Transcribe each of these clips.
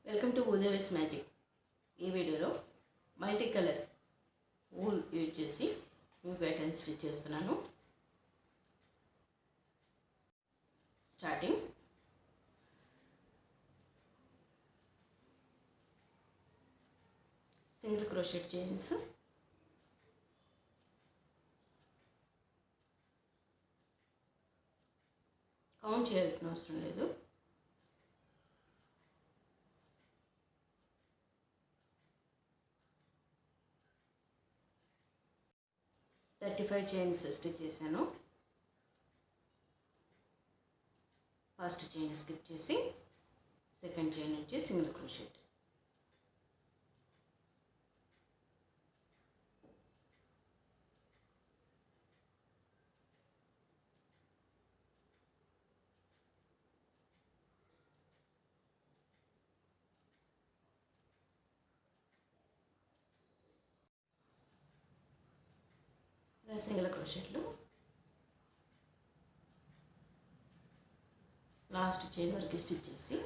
Welcome to ఉదయవేస్ magic. ఈ వీడియోలో multi colour wool use చేసి మీ ప్యాటర్న్ స్టిచ్ చేస్తున్నాను. Starting single crochet chains, count చేయాల్సిన అవసరం లేదు. థర్టీ 35 చైన్స్ స్టిచ్ చేశాను. ఫస్ట్ చైన్ స్కిప్ చేసి సెకండ్ చైన్ వచ్చి సింగిల్ క్రోషెట్, సింగిల్ క్రోషెట్లు లాస్ట్ చైన్ వరకు స్టిచ్ చేసి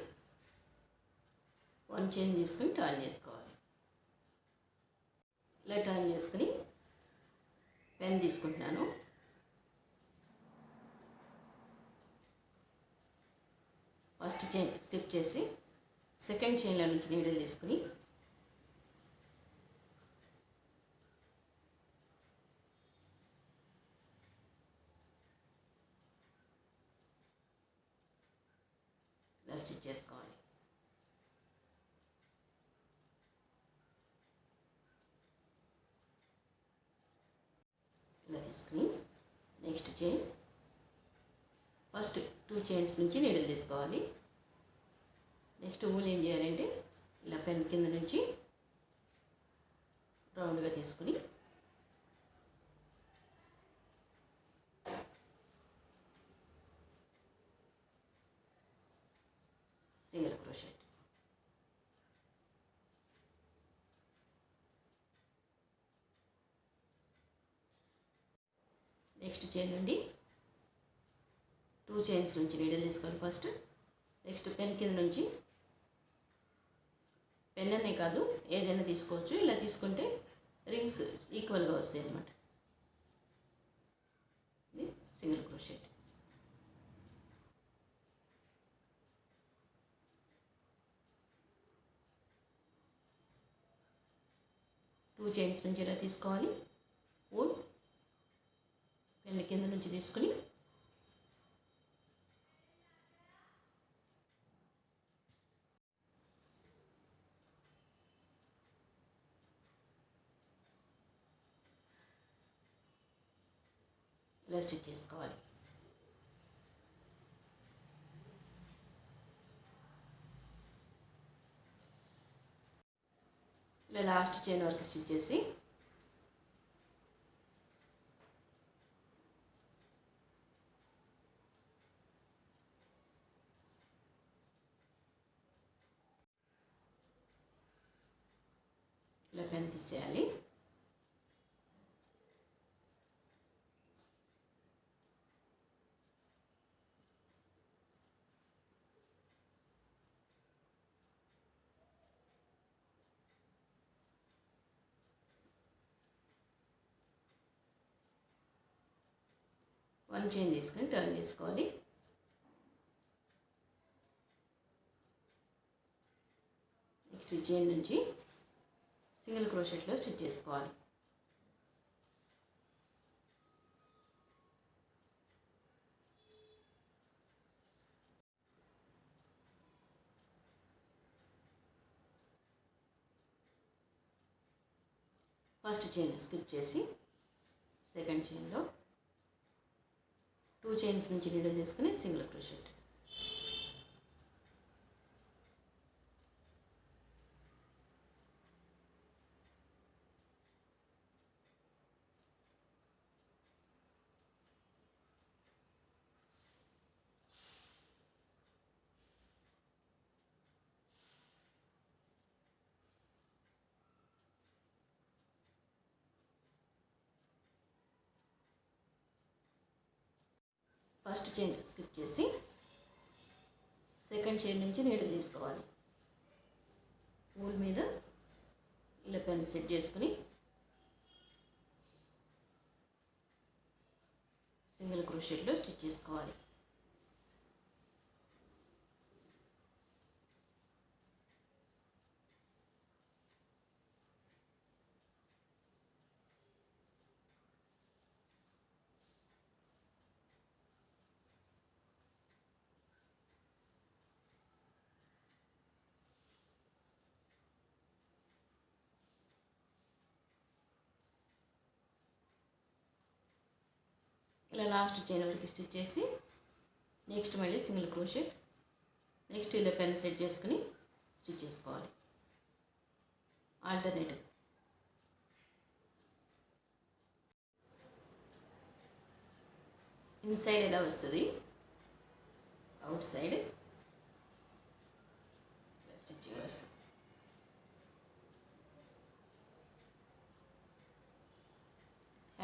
వన్ చైన్ తీసుకుని టర్న్ చేసుకోవాలి. ఇలా టర్న్ చేసుకుని పెన్ తీసుకుంటున్నాను. ఫస్ట్ చైన్ స్కిప్ చేసి సెకండ్ చైన్లో నుంచి నీడిల్ తీసుకుని స్టిచ్ చేసుకోవాలి. ఇలా తీసుకుని నెక్స్ట్ చైన్ ఫస్ట్ 2 చైన్స్ నుంచి నీడిల్ తీసుకోవాలి. నెక్స్ట్ ఊలు ఏం చేయాలంటే ఇలా పెన్ కింద నుంచి రౌండ్గా తీసుకుని సింగిల్ క్రోషెట్, నెక్స్ట్ చైన్ నుండి 2 చైన్స్ నుంచి నీడిల్ తీసుకోవాలి ఫస్ట్. నెక్స్ట్ పెన్ కింద నుంచి, పెన్ అనే కాదు ఏదైనా తీసుకోవచ్చు, ఇలా తీసుకుంటే రింగ్స్ ఈక్వల్గా వస్తాయి అన్నమాట. ఇది సింగిల్ క్రోషెట్, టూ చైన్స్ నుంచి ఇలా తీసుకోవాలి. వూల్ పెన్ కింద నుంచి తీసుకుని ఇలా స్టిచ్ చేసుకోవాలి. ఇలా లాస్ట్ చైన్ వరకు స్టిచ్ చేసి ఇలా పెన్ తీసేయాలి. వన్ చైన్ తీసుకుని టర్న్ చేసుకోవాలి. నెక్స్ట్ చైన్ నుంచి సింగిల్ క్రోషెట్లో స్టిచ్ చేసుకోవాలి. ఫస్ట్ చైన్ స్కిప్ చేసి సెకండ్ చైన్లో 2 చైన్స్ నుంచి నీడిల్ తీసుకుని single crochet, first chain skip చేసి సెకండ్ చైన్ నుంచి నీడిల్ తీసుకోవాలి. సెట్ చేసుకుని సింగిల్ క్రోషెట్లో స్టిచ్ చేసుకోవాలి. ఇలా లాస్ట్ చైన్ వరకు స్టిచ్ చేసి నెక్స్ట్ మళ్ళీ సింగిల్ క్రోషెట్, నెక్స్ట్ ఇలా పెన్ సెట్ చేసుకుని స్టిచ్ చేసుకోవాలి. ఆల్టర్నేటివ్ ఇన్సైడ్ ఎలా వస్తుంది, అవుట్ సైడ్ స్టిచ్చింగ్ వస్తుంది.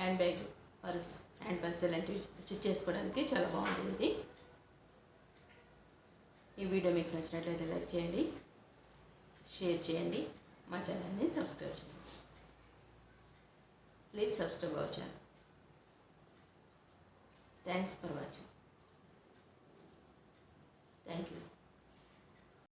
Hand bag, purse, hand purse ఇలాంటివి స్టిచ్ చేసుకోవడానికి చాలా బాగుంటుంది. ఈ వీడియో మీకు నచ్చినట్లయితే లైక్ చేయండి, షేర్ చేయండి, మా ఛానల్ని సబ్స్క్రైబ్ చేయండి. Please subscribe our channel. Thanks for watching. Thank you.